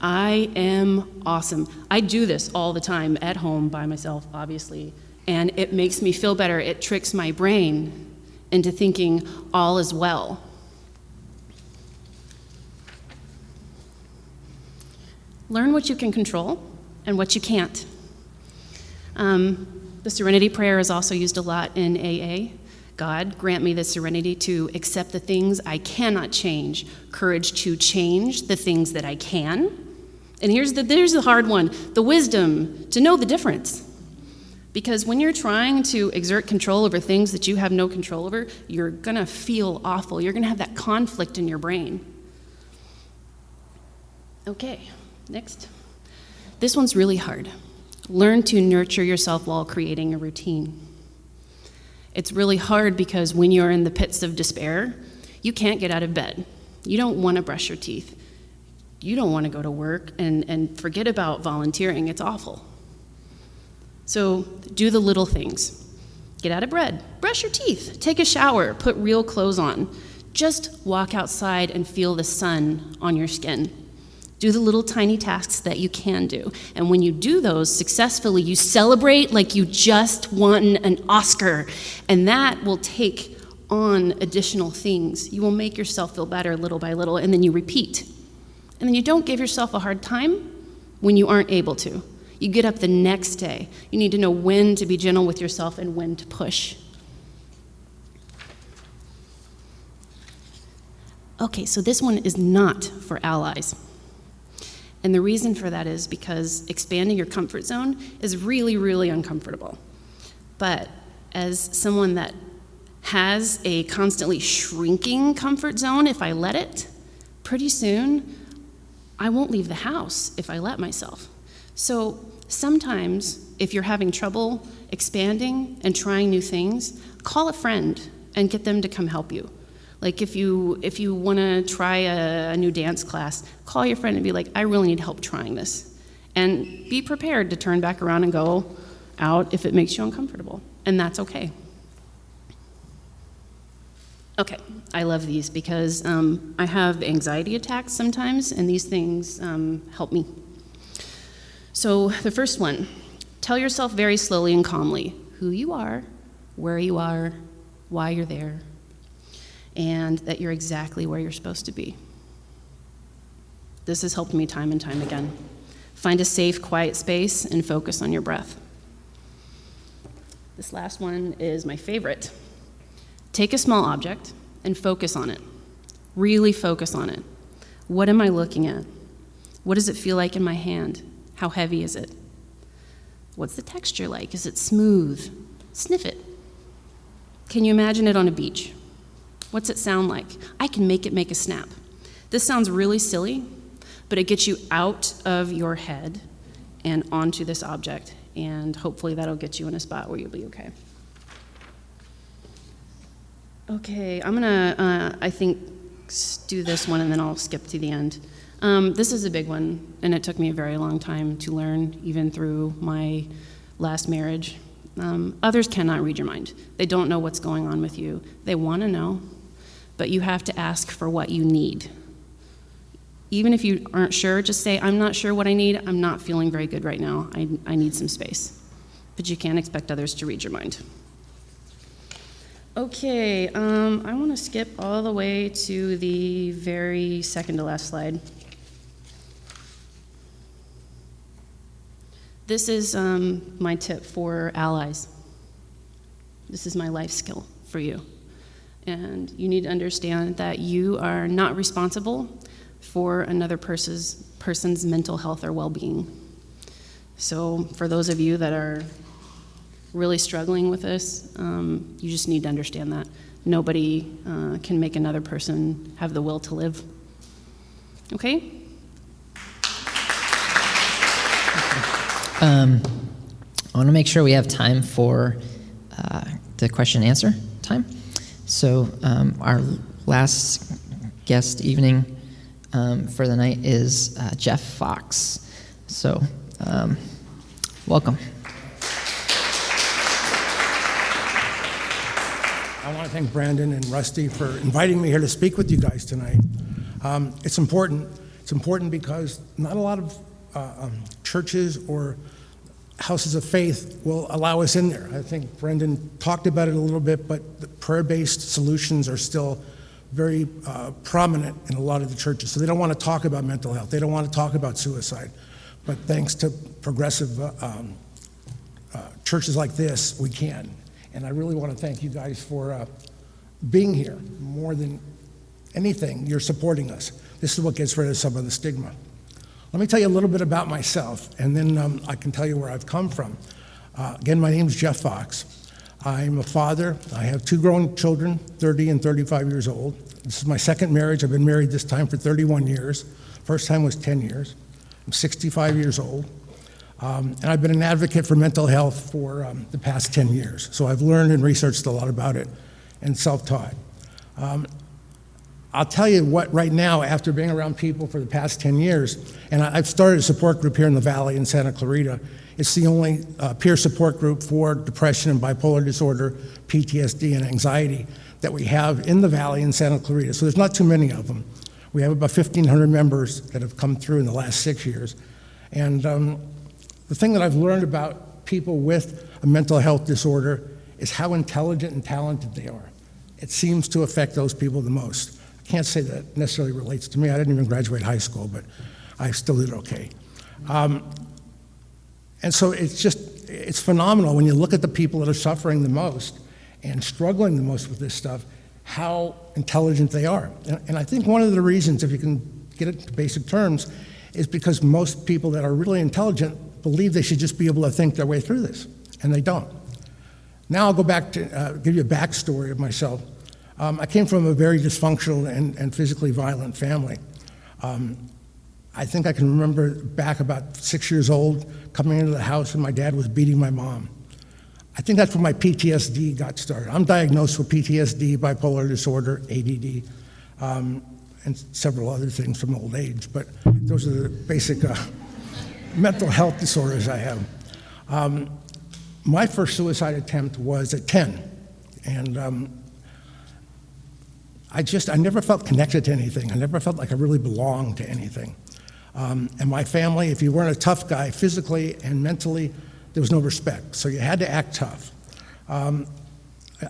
I am awesome. I do this all the time at home by myself, obviously, and it makes me feel better. It tricks my brain into thinking all is well. Learn what you can control and what you can't. The serenity prayer is also used a lot in AA. God, grant me the serenity to accept the things I cannot change, courage to change the things that I can. And there's the hard one, the wisdom to know the difference. Because when you're trying to exert control over things that you have no control over, you're gonna feel awful. You're gonna have that conflict in your brain. Okay. Next. This one's really hard. Learn to nurture yourself while creating a routine. It's really hard because when you're in the pits of despair, you can't get out of bed. You don't want to brush your teeth. You don't want to go to work and forget about volunteering. It's awful. So do the little things. Get out of bed, brush your teeth, take a shower, put real clothes on. Just walk outside and feel the sun on your skin. Do the little tiny tasks that you can do. And when you do those successfully, you celebrate like you just won an Oscar. And that will take on additional things. You will make yourself feel better little by little, and then you repeat. And then you don't give yourself a hard time when you aren't able to. You get up the next day. You need to know when to be gentle with yourself and when to push. Okay, so this one is not for allies. And the reason for that is because expanding your comfort zone is really, really uncomfortable. But as someone that has a constantly shrinking comfort zone, if I let it, pretty soon I won't leave the house if I let myself. So sometimes if you're having trouble expanding and trying new things, call a friend and get them to come help you. Like if you want to try a new dance class, call your friend and be like, I really need help trying this. And be prepared to turn back around and go out if it makes you uncomfortable. And that's okay. Okay, I love these because I have anxiety attacks sometimes, and these things help me. So the first one, tell yourself very slowly and calmly who you are, where you are, why you're there, and that you're exactly where you're supposed to be. This has helped me time and time again. Find a safe, quiet space and focus on your breath. This last one is my favorite. Take a small object and focus on it. Really focus on it. What am I looking at? What does it feel like in my hand? How heavy is it? What's the texture like? Is it smooth? Sniff it. Can you imagine it on a beach? What's it sound like? I can make it make a snap. This sounds really silly, but it gets you out of your head and onto this object, and hopefully that'll get you in a spot where you'll be okay. Okay, I'm gonna, I think, do this one and then I'll skip to the end. This is a big one, and it took me a very long time to learn, even through my last marriage. Others cannot read your mind. They don't know what's going on with you. They want to know, but you have to ask for what you need. Even if you aren't sure, just say, I'm not sure what I need. I'm not feeling very good right now. I need some space. But you can't expect others to read your mind. Okay, I want to skip all the way to the very second to last slide. This is my tip for allies. This is my life skill for you. And you need to understand that you are not responsible for another person's mental health or well-being. So for those of you that are really struggling with this, you just need to understand that. Nobody can make another person have the will to live. Okay? I want to make sure we have time for the question and answer time. So our last guest evening for the night is Jeff Fox. So, welcome. I want to thank Brandon and Rusty for inviting me here to speak with you guys tonight. It's important. It's important because not a lot of churches or houses of faith will allow us in there. I think Brendan talked about it a little bit, but the prayer-based solutions are still very prominent in a lot of the churches. So they don't want to talk about mental health. They don't want to talk about suicide. But thanks to progressive churches like this, we can. And I really want to thank you guys for being here. More than anything, you're supporting us. This is what gets rid of some of the stigma. Let me tell you a little bit about myself, and then I can tell you where I've come from. Again, my name is Jeff Fox. I'm a father. I have two grown children, 30 and 35 years old. This is my second marriage. I've been married this time for 31 years. First time was 10 years. I'm 65 years old. And I've been an advocate for mental health for the past 10 years. So I've learned and researched a lot about it and self-taught. I'll tell you what, right now, after being around people for the past 10 years, and I've started a support group here in the Valley in Santa Clarita. It's the only peer support group for depression and bipolar disorder, PTSD, and anxiety that we have in the Valley in Santa Clarita. So there's not too many of them. We have about 1,500 members that have come through in the last 6 years. And the thing that I've learned about people with a mental health disorder is how intelligent and talented they are. It seems to affect those people the most. I can't say that necessarily relates to me. I didn't even graduate high school, but I still did okay. And so it's phenomenal when you look at the people that are suffering the most and struggling the most with this stuff, how intelligent they are. And I think one of the reasons, if you can get it to basic terms, is because most people that are really intelligent believe they should just be able to think their way through this, and they don't. Now I'll go back to give you a backstory of myself. I came from a very dysfunctional and physically violent family. I think I can remember back about 6 years old, coming into the house and my dad was beating my mom. I think that's where my PTSD got started. I'm diagnosed with PTSD, bipolar disorder, ADD, and several other things from old age, but those are the basic mental health disorders I have. My first suicide attempt was at 10, and I never felt connected to anything. I never felt like I really belonged to anything. And my family, if you weren't a tough guy physically and mentally, there was no respect. So you had to act tough.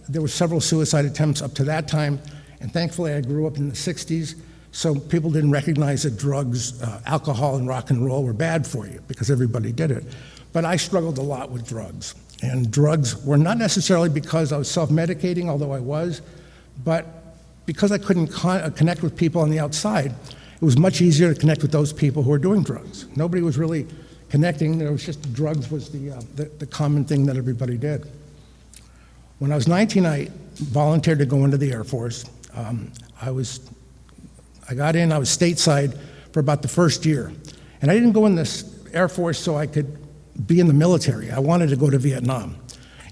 There were several suicide attempts up to that time, and thankfully I grew up in the 60s, so people didn't recognize that drugs, alcohol, and rock and roll were bad for you because everybody did it. But I struggled a lot with drugs. And drugs were not necessarily because I was self-medicating, although I was, but because I couldn't connect with people on the outside, it was much easier to connect with those people who were doing drugs. Nobody was really connecting. There was just drugs was the common thing that everybody did. When I was 19, I volunteered to go into the Air Force. I got in, I was stateside for about the first year. And I didn't go in this Air Force so I could be in the military. I wanted to go to Vietnam.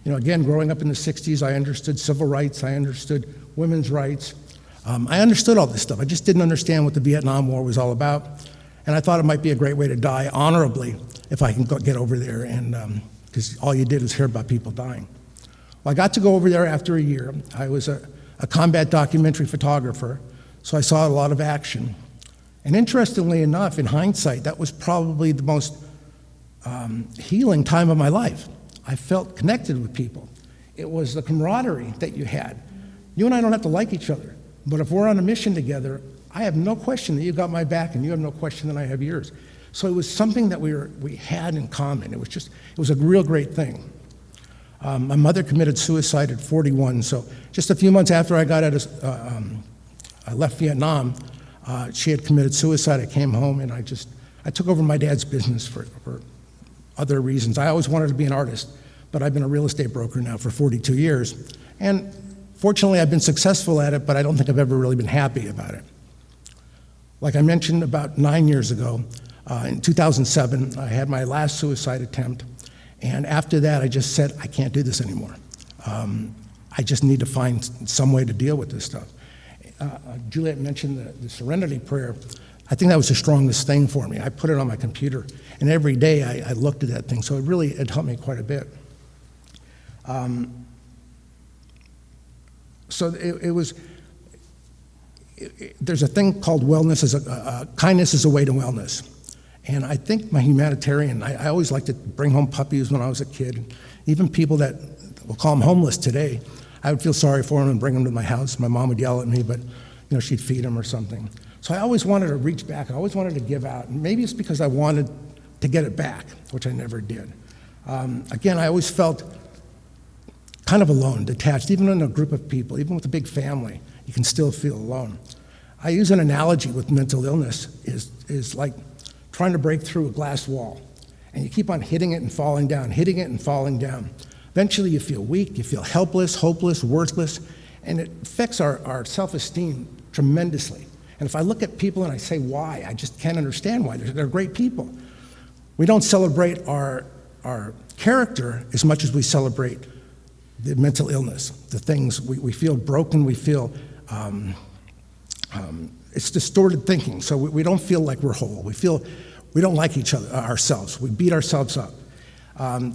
You know, again, growing up in the 60s, I understood civil rights, I understood women's rights. I understood all this stuff. I just didn't understand what the Vietnam War was all about. And I thought it might be a great way to die honorably if I can get over there, and because all you did was hear about people dying. Well, I got to go over there after a year. I was a combat documentary photographer, so I saw a lot of action. And interestingly enough, in hindsight, that was probably the most healing time of my life. I felt connected with people. It was the camaraderie that you had. You and I don't have to like each other, but if we're on a mission together, I have no question that you got my back, and you have no question that I have yours. So it was something that we had in common. It was a real great thing. My mother committed suicide at 41, so just a few months after I got I left Vietnam, she had committed suicide. I came home and I took over my dad's business for other reasons. I always wanted to be an artist, but I've been a real estate broker now for 42 years. And fortunately, I've been successful at it, but I don't think I've ever really been happy about it. Like I mentioned, about 9 years ago, in 2007, I had my last suicide attempt. And after that, I just said, I can't do this anymore. I just need to find some way to deal with this stuff. Juliet mentioned the Serenity Prayer. I think that was the strongest thing for me. I put it on my computer, and every day I looked at that thing, so it helped me quite a bit. So there's a thing called wellness, kindness is a way to wellness. And I think my humanitarian, I always liked to bring home puppies when I was a kid. Even people that, we'll call them homeless today, I would feel sorry for them and bring them to my house. My mom would yell at me, but she'd feed them or something. So I always wanted to reach back. I always wanted to give out. And maybe it's because I wanted to get it back, which I never did. Again, I always felt kind of alone, detached. Even in a group of people, even with a big family, you can still feel alone. I use an analogy with mental illness is like trying to break through a glass wall. And you keep on hitting it and falling down, hitting it and falling down. Eventually you feel weak, you feel helpless, hopeless, worthless, and it affects our self-esteem tremendously. And if I look at people and I say why, I just can't understand why. They're great people. We don't celebrate our character as much as we celebrate the mental illness, the things we feel broken, we feel, it's distorted thinking, so we don't feel like we're whole. We don't like each other, ourselves. We beat ourselves up.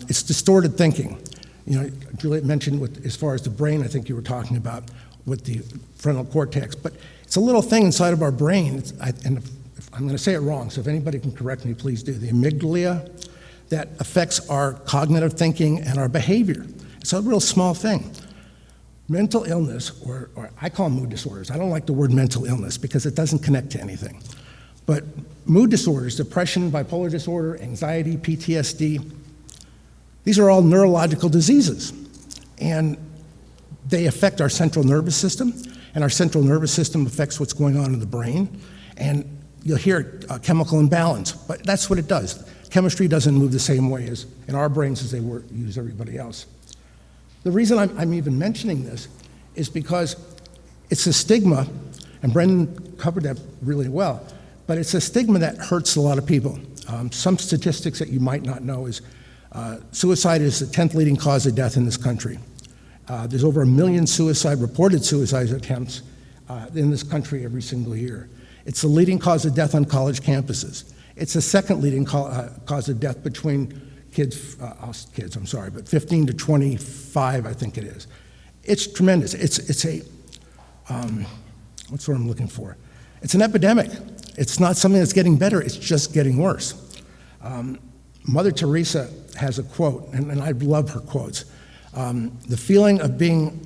It's distorted thinking. Juliet mentioned as far as the brain, I think you were talking about with the frontal cortex, but it's a little thing inside of our brain, and if I'm going to say it wrong, so if anybody can correct me, please do. The amygdala that affects our cognitive thinking and our behavior. It's a real small thing. Mental illness, or I call them mood disorders. I don't like the word mental illness because it doesn't connect to anything. But mood disorders, depression, bipolar disorder, anxiety, PTSD, these are all neurological diseases. And they affect our central nervous system, and our central nervous system affects what's going on in the brain. And you'll hear a chemical imbalance, but that's what it does. Chemistry doesn't move the same way as in our brains as they use everybody else. The reason I'm even mentioning this is because it's a stigma, and Brendan covered that really well, but it's a stigma that hurts a lot of people. Some statistics that you might not know is suicide is the 10th leading cause of death in this country. There's over 1 million reported suicide attempts in this country every single year. It's the leading cause of death on college campuses. It's the second leading cause of death between kids, but 15 to 25, I think it is. It's tremendous. It's a, what's the word I'm looking for? It's an epidemic. It's not something that's getting better, it's just getting worse. Mother Teresa has a quote, and I love her quotes. The feeling of being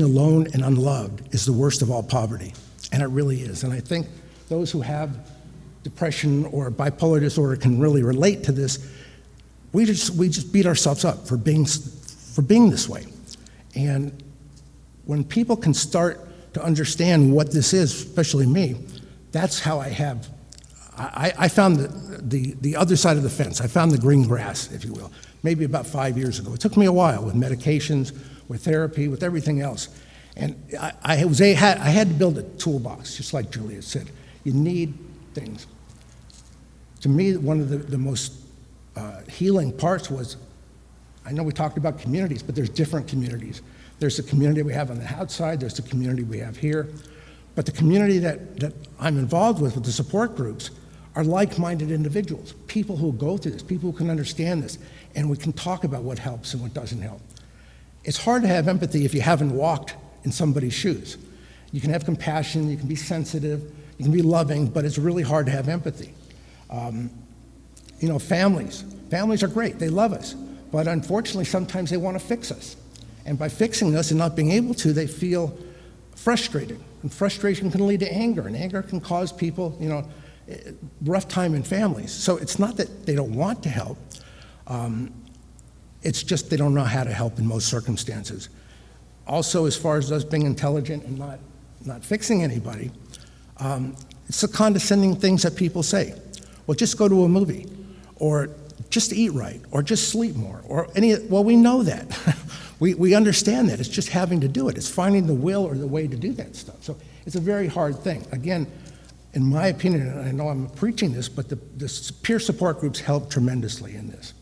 alone and unloved is the worst of all poverty, and it really is. And I think those who have depression or bipolar disorder can really relate to this. We just beat ourselves up for being this way. And when people can start to understand what this is, especially me, that's how I found the other side of the fence. I found the green grass, if you will, maybe about 5 years ago. It took me a while with medications, with therapy, with everything else. And I had to build a toolbox, just like Julia said. You need things. To me, one of the most healing parts was, I know we talked about communities, but there's different communities. There's the community we have on the outside, there's the community we have here. But the community that I'm involved with the support groups, are like-minded individuals, people who go through this, people who can understand this, and we can talk about what helps and what doesn't help. It's hard to have empathy if you haven't walked in somebody's shoes. You can have compassion, you can be sensitive, you can be loving, but it's really hard to have empathy. Families are great, they love us, but unfortunately sometimes they want to fix us. And by fixing us and not being able to, they feel frustrated. And frustration can lead to anger, and anger can cause people, rough time in families. So it's not that they don't want to help, it's just they don't know how to help in most circumstances. Also, as far as us being intelligent and not fixing anybody, it's the condescending things that people say. Well, just go to a movie, or just eat right, or just sleep more, or we know that. We understand that. It's just having to do it. It's finding the will or the way to do that stuff. So it's a very hard thing. Again, in my opinion, and I know I'm preaching this, but the peer support groups help tremendously in this.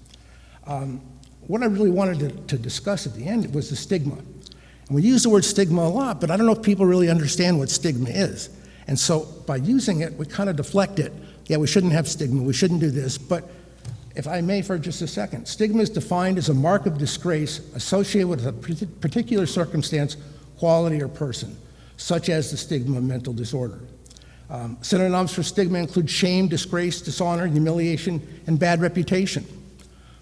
What I really wanted to discuss at the end was the stigma. And we use the word stigma a lot, but I don't know if people really understand what stigma is. And so by using it, we kind of deflect it. Yeah, we shouldn't have stigma, we shouldn't do this, but if I may for just a second, stigma is defined as a mark of disgrace associated with a particular circumstance, quality, or person, such as the stigma of mental disorder. Synonyms for stigma include shame, disgrace, dishonor, humiliation, and bad reputation.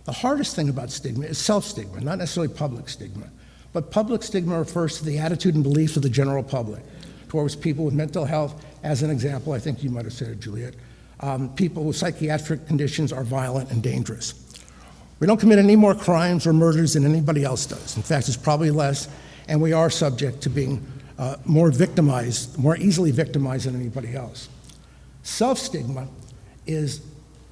The hardest thing about stigma is self-stigma, not necessarily public stigma. But public stigma refers to the attitude and beliefs of the general public towards people with mental health. As an example, I think you might have said it, Juliet. People with psychiatric conditions are violent and dangerous. We don't commit any more crimes or murders than anybody else does. In fact, it's probably less, and we are subject to being more victimized, more easily victimized than anybody else. Self-stigma is,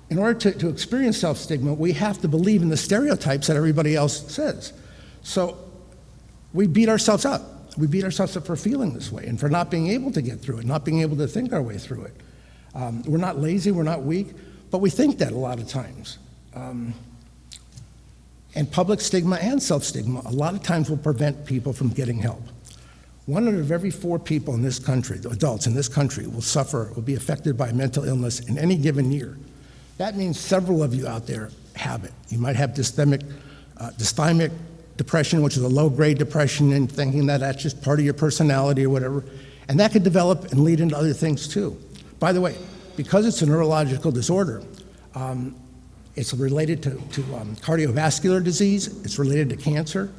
in order to experience self-stigma, we have to believe in the stereotypes that everybody else says. So we beat ourselves up. We beat ourselves up for feeling this way and for not being able to get through it, not being able to think our way through it. We're not lazy, we're not weak, but we think that a lot of times. And public stigma and self-stigma a lot of times will prevent people from getting help. 1 out of every 4 people in this country, adults in this country, will be affected by mental illness in any given year. That means several of you out there have it. You might have dysthymic depression, which is a low-grade depression, and thinking that that's just part of your personality or whatever. And that could develop and lead into other things too. By the way, because it's a neurological disorder, it's related to cardiovascular disease, it's related to cancer,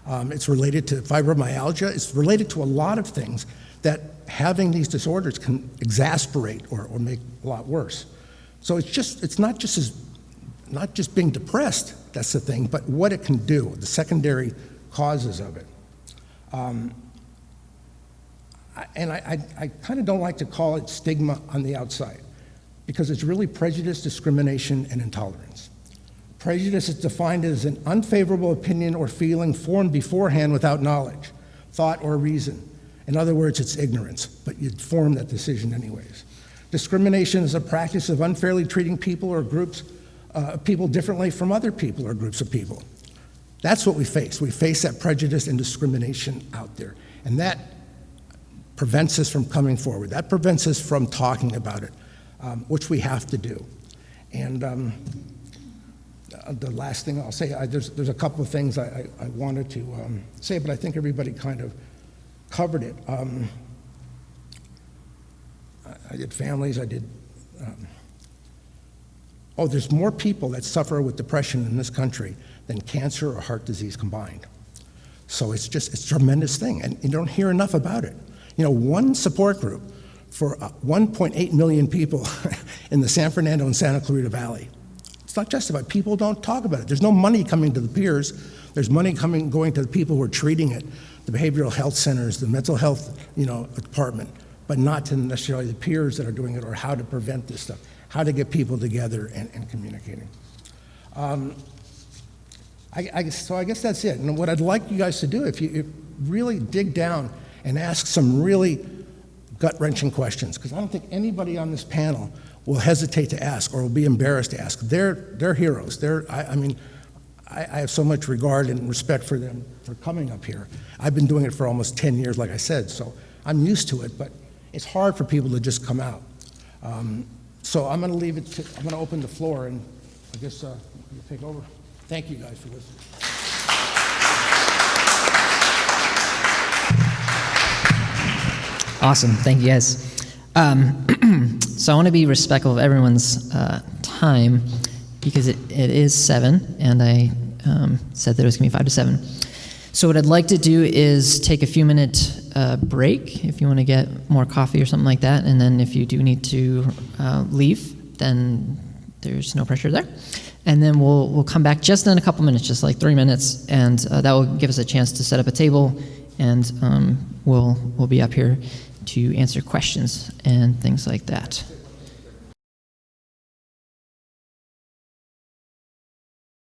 it's related to fibromyalgia, it's related to a lot of things that having these disorders can exasperate or make a lot worse. So it's not just being depressed, that's the thing, but what it can do, the secondary causes of it. I kind of don't like to call it stigma on the outside, because it's really prejudice, discrimination, and intolerance. Prejudice is defined as an unfavorable opinion or feeling formed beforehand without knowledge, thought, or reason. In other words, it's ignorance, but you'd form that decision anyways. Discrimination is a practice of unfairly treating people or groups of people differently from other people or groups of people. That's what we face. We face that prejudice and discrimination out there, and that prevents us from coming forward. That prevents us from talking about it, which we have to do. And the last thing I'll say, there's a couple of things I wanted to say, but I think everybody kind of covered it. I did families, there's more people that suffer with depression in this country than cancer or heart disease combined. So it's a tremendous thing, and you don't hear enough about it. One support group for 1.8 million people in the San Fernando and Santa Clarita Valley. It's not justified. People don't talk about it. There's no money coming to the peers. There's money going to the people who are treating it, the behavioral health centers, the mental health, department, but not to necessarily the peers that are doing it, or how to prevent this stuff, how to get people together and communicating. So I guess that's it. And what I'd like you guys to do, if you really dig down and ask some really gut-wrenching questions, because I don't think anybody on this panel will hesitate to ask or will be embarrassed to ask. They're heroes. I have so much regard and respect for them for coming up here. I've been doing it for almost 10 years, like I said, so I'm used to it, but it's hard for people to just come out. So I'm going to open the floor, and I guess you take over. Thank you guys for listening. Awesome, thank you guys. So I want to be respectful of everyone's time, because it is 7, and I said that it was going to be 5 to 7. So what I'd like to do is take a few minute break if you want to get more coffee or something like that, and then if you do need to leave, then there's no pressure there. And then we'll come back just in a couple minutes, just like 3 minutes, and that will give us a chance to set up a table, and we'll be up here to answer questions and things like that.